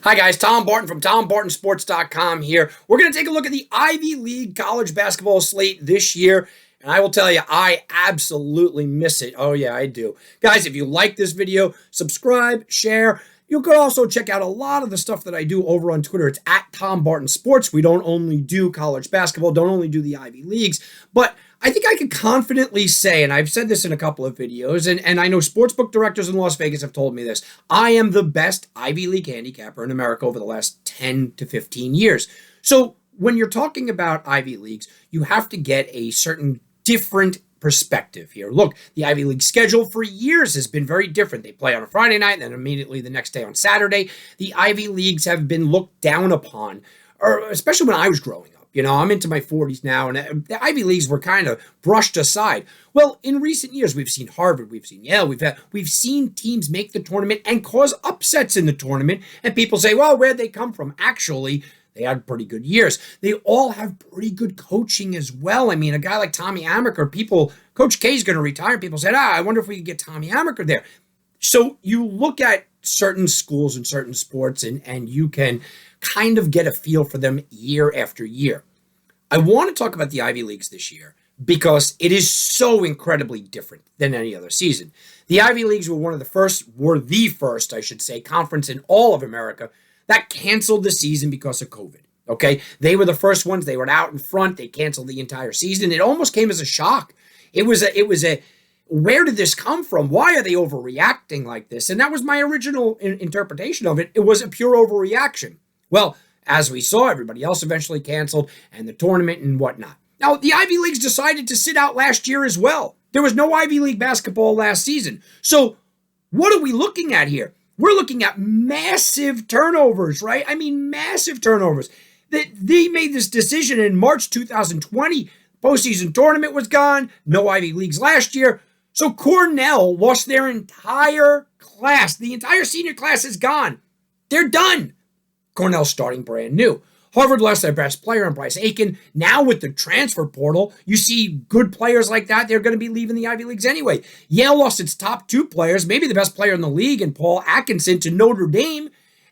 Hi guys, Tom Barton from TomBartonSports.com here. We're going to take a look at the Ivy League college basketball slate this year, and I will tell you, I absolutely miss it. Oh yeah, I do. Guys, if you like this video, subscribe, share. You can also check out a lot of the stuff that I do over on Twitter. It's at Tom Barton Sports. We don't only do college basketball, don't only do the Ivy Leagues, but I think I could confidently say, and I've said this in a couple of videos, and I know sportsbook directors in Las Vegas have told me this, I am the best Ivy League handicapper in America over the last 10 to 15 years. So when you're talking about Ivy Leagues, you have to get a certain different perspective here. Look, the Ivy League schedule for years has been very different. They play on a Friday night and then immediately the next day on Saturday. The Ivy Leagues have been looked down upon, or especially when I was growing up. You know, I'm into my 40s now, and the Ivy Leagues were kind of brushed aside. Well, in recent years, we've seen Harvard, we've seen Yale, we've seen teams make the tournament and cause upsets in the tournament, and people say, well, where'd they come from? Actually, they had pretty good years. They all have pretty good coaching as well. I mean, a guy like Tommy Amaker, Coach K is going to retire. People said, I wonder if we could get Tommy Amaker there. So you look at certain schools and certain sports, and you can kind of get a feel for them year after year. I want to talk about the Ivy Leagues this year because it is so incredibly different than any other season. The Ivy Leagues were the first, I should say, conference in all of America that canceled the season because of COVID. Okay, they were the first ones. They were out in front. They canceled the entire season. It almost came as a shock. It was a where did this come from? Why are they overreacting like this? And that was my original interpretation of it. It was a pure overreaction. Well, as we saw, everybody else eventually canceled and the tournament and whatnot. Now, the Ivy Leagues decided to sit out last year as well. There was no Ivy League basketball last season. So what are we looking at here? We're looking at massive turnovers, right? I mean, massive turnovers. They made this decision in March 2020. Postseason tournament was gone. No Ivy Leagues last year. So Cornell lost their entire class. The entire senior class is gone. They're done. Cornell's starting brand new. Harvard lost their best player in Bryce Aiken. Now with the transfer portal, you see good players like that, they're going to be leaving the Ivy Leagues anyway. Yale lost its top two players, maybe the best player in the league, and Paul Atkinson to Notre Dame,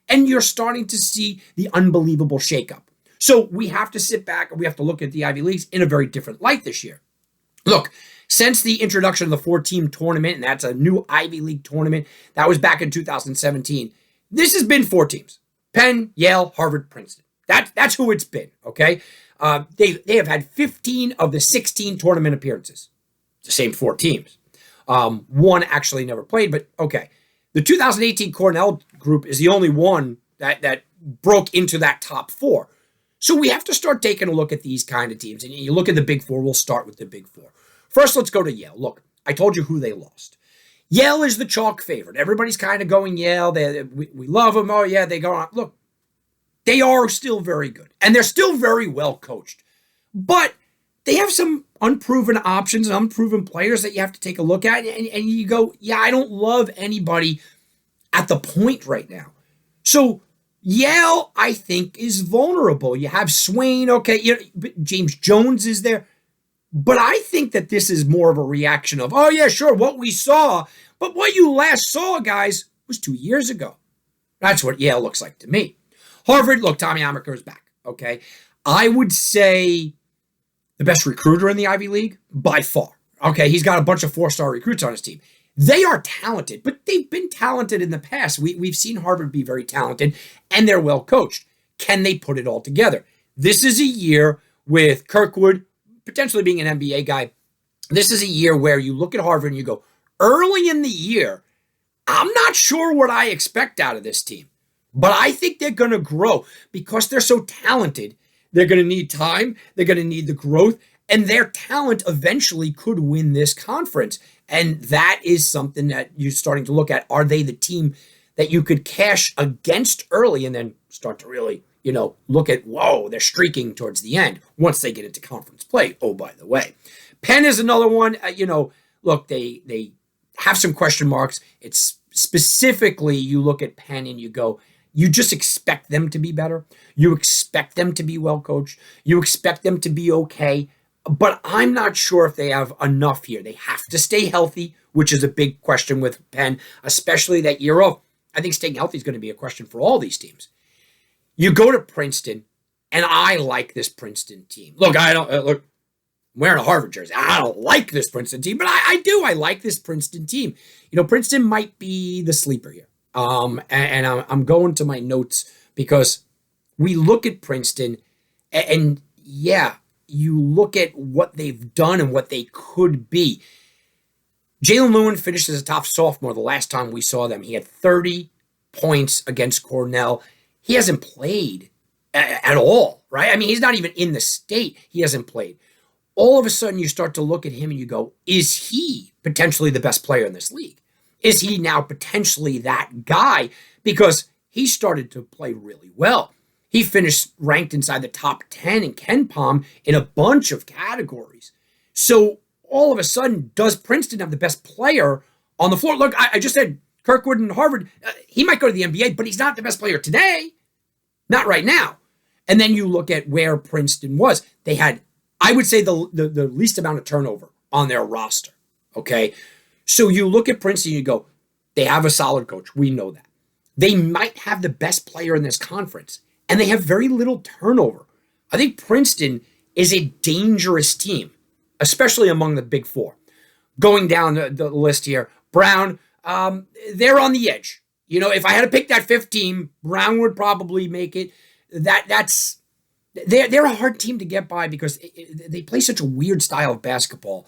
and you're starting to see the unbelievable shakeup. So we have to sit back and we have to look at the Ivy Leagues in a very different light this year. Look, since the introduction of the four-team tournament, and that's a new Ivy League tournament, that was back in 2017, this has been four teams. Penn, Yale, Harvard, Princeton. That's who it's been, okay? They have had 15 of the 16 tournament appearances. The same four teams. One actually never played, but okay. The 2018 Cornell group is the only one that broke into that top four. So we have to start taking a look at these kind of teams. And you look at the Big Four, we'll start with the Big Four. First, let's go to Yale. Look, I told you who they lost. Yale is the chalk favorite. Everybody's kind of going Yale. We love them. Oh, yeah, they go on. Look, they are still very good. And they're still very well coached. But they have some unproven options and unproven players that you have to take a look at. And you go, yeah, I don't love anybody at the point right now. So Yale, I think, is vulnerable. You have Swain. Okay, James Jones is there. But I think that this is more of a reaction of, oh, yeah, sure, what we saw. But what you last saw, guys, was 2 years ago. That's what Yale looks like to me. Harvard, look, Tommy Amaker is back, okay? I would say the best recruiter in the Ivy League by far. Okay, he's got a bunch of four-star recruits on his team. They are talented, but they've been talented in the past. We've seen Harvard be very talented, and they're well coached. Can they put it all together? This is a year with Kirkwood potentially being an NBA guy. This is a year where you look at Harvard and you go, early in the year, I'm not sure what I expect out of this team, but I think they're going to grow because they're so talented. They're going to need time. They're going to need the growth, and their talent eventually could win this conference. And that is something that you're starting to look at. Are they the team that you could cash against early and then start to really, look at, whoa, they're streaking towards the end once they get into conference play. Oh, by the way, Penn is another one. Look, they have some question marks. It's specifically, you look at Penn and you go, you just expect them to be better. You expect them to be well coached. You expect them to be okay. But I'm not sure if they have enough here. They have to stay healthy, which is a big question with Penn, especially that year off. I think staying healthy is going to be a question for all these teams. You go to Princeton, and I like this Princeton team. Look, I'm wearing a Harvard jersey. I don't like this Princeton team, but I do. I like this Princeton team. Princeton might be the sleeper here. And I'm going to my notes because we look at Princeton, and yeah, you look at what they've done and what they could be. Jalen Lewin finished as a top sophomore the last time we saw them. He had 30 points against Cornell. He hasn't played at all, right? I mean, he's not even in the state. He hasn't played. All of a sudden, you start to look at him and you go, is he potentially the best player in this league? Is he now potentially that guy? Because he started to play really well. He finished ranked inside the top 10 in KenPom in a bunch of categories. So all of a sudden, does Princeton have the best player on the floor? Look, I just said Kirkwood and Harvard, he might go to the NBA, but he's not the best player today. Not right now. And then you look at where Princeton was. They had, I would say, the least amount of turnover on their roster. Okay? So you look at Princeton and you go, they have a solid coach. We know that. They might have the best player in this conference, and they have very little turnover. I think Princeton is a dangerous team, especially among the Big Four. Going down the list here, Brown, they're on the edge. If I had to pick that fifth team, Brown would probably make it. They're a hard team to get by because they play such a weird style of basketball.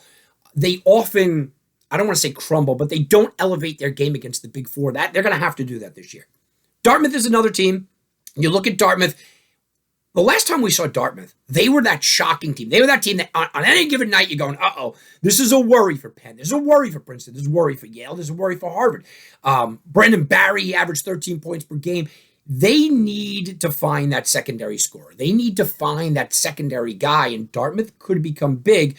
They often, I don't want to say crumble, but they don't elevate their game against the Big Four. That they're going to have to do that this year. Dartmouth is another team. You look at Dartmouth. The last time we saw Dartmouth, they were that shocking team. They were that team that on any given night you're going, uh-oh, this is a worry for Penn. There's a worry for Princeton. There's a worry for Yale. There's a worry for Harvard. Brendan Barry, he averaged 13 points per game. They need to find that secondary scorer. They need to find that secondary guy, and Dartmouth could become big.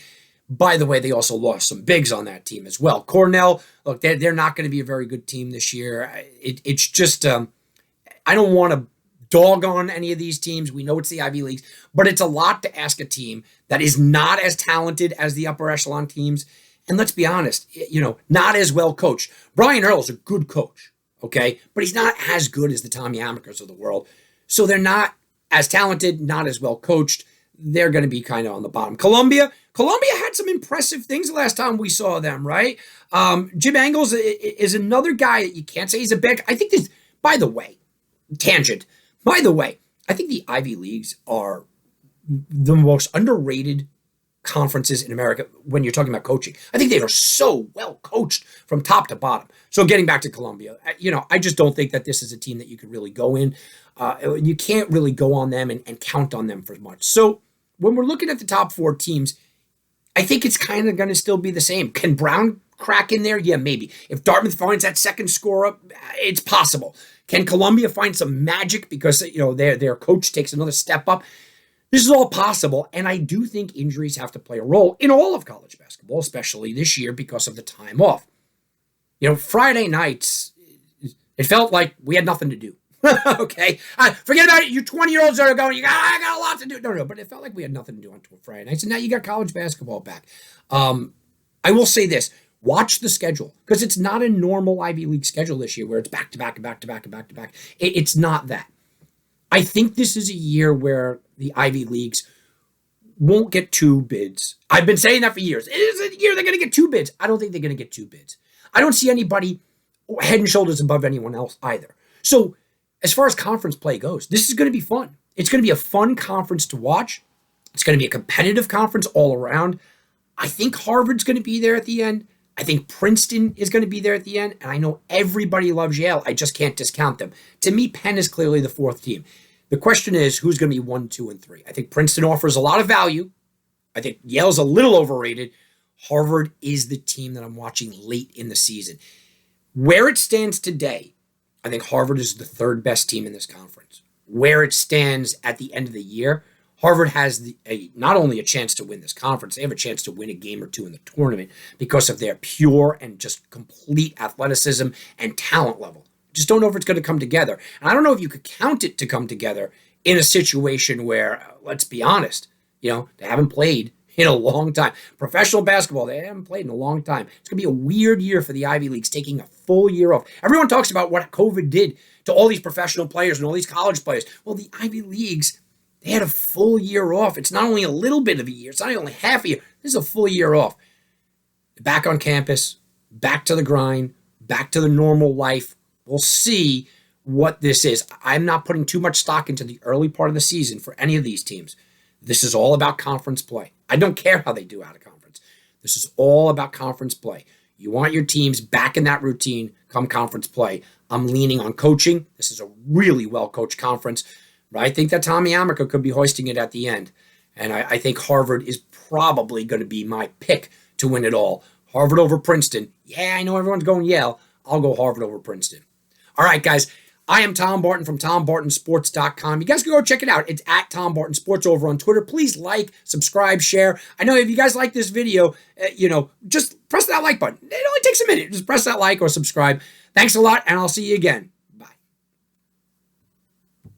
By the way, they also lost some bigs on that team as well. Cornell, look, they're not going to be a very good team this year. It's just, I don't want to dog on any of these teams. We know it's the Ivy Leagues, but it's a lot to ask a team that is not as talented as the upper echelon teams. And let's be honest, not as well coached. Brian Earle's a good coach, okay? But he's not as good as the Tommy Amakers of the world. So they're not as talented, not as well coached. They're going to be kind of on the bottom. Columbia had some impressive things the last time we saw them, right? Jim Angles is another guy that you can't say he's a bad guy. I think this, by the way, I think the Ivy Leagues are the most underrated conferences in America when you're talking about coaching. I think they are so well coached from top to bottom. So getting back to Columbia, I just don't think that this is a team that you could really go in. You can't really go on them and count on them for much. So when we're looking at the top four teams, I think it's kind of going to still be the same. Can Brown crack in there? Yeah, maybe. If Dartmouth finds that second scorer, it's possible. Can Columbia find some magic because their coach takes another step up? This is all possible, and I do think injuries have to play a role in all of college basketball, especially this year because of the time off. Friday nights, it felt like we had nothing to do. Okay, forget about it. You 20-year-olds that are going, I got a lot to do. No, but it felt like we had nothing to do on Friday nights, and now you got college basketball back. I will say this. Watch the schedule, because it's not a normal Ivy League schedule this year where it's back to back and back to back and back to back. It's not that. I think this is a year where the Ivy Leagues won't get two bids. I've been saying that for years. It is a year they're going to get two bids. I don't think they're going to get two bids. I don't see anybody head and shoulders above anyone else either. So as far as conference play goes, this is going to be fun. It's going to be a fun conference to watch. It's going to be a competitive conference all around. I think Harvard's going to be there at the end. I think Princeton is going to be there at the end, and I know everybody loves Yale. I just can't discount them. To me, Penn is clearly the fourth team. The question is, who's going to be 1, 2, and 3? I think Princeton offers a lot of value. I think Yale's a little overrated. Harvard is the team that I'm watching late in the season. Where it stands today, I think Harvard is the third best team in this conference. Where it stands at the end of the year, Harvard has not only a chance to win this conference, they have a chance to win a game or two in the tournament because of their pure and just complete athleticism and talent level. Just don't know if it's going to come together. And I don't know if you could count it to come together in a situation where, let's be honest, they haven't played in a long time. Professional basketball, they haven't played in a long time. It's going to be a weird year for the Ivy Leagues, taking a full year off. Everyone talks about what COVID did to all these professional players and all these college players. Well, the Ivy Leagues, they had a full year off. It's not only a little bit of a year. It's not only half a year. This is a full year off. Back on campus, back to the grind, back to the normal life. We'll see what this is. I'm not putting too much stock into the early part of the season for any of these teams. This is all about conference play. I don't care how they do out of conference. This is all about conference play. You want your teams back in that routine come conference play. I'm leaning on coaching. This is a really well-coached conference. But I think that Tommy Amaker could be hoisting it at the end. And I think Harvard is probably going to be my pick to win it all. Harvard over Princeton. Yeah, I know everyone's going Yale. I'll go Harvard over Princeton. All right, guys. I am Tom Barton from TomBartonSports.com. You guys can go check it out. It's at Tom Barton Sports over on Twitter. Please like, subscribe, share. I know if you guys like this video, just press that like button. It only takes a minute. Just press that like or subscribe. Thanks a lot, and I'll see you again.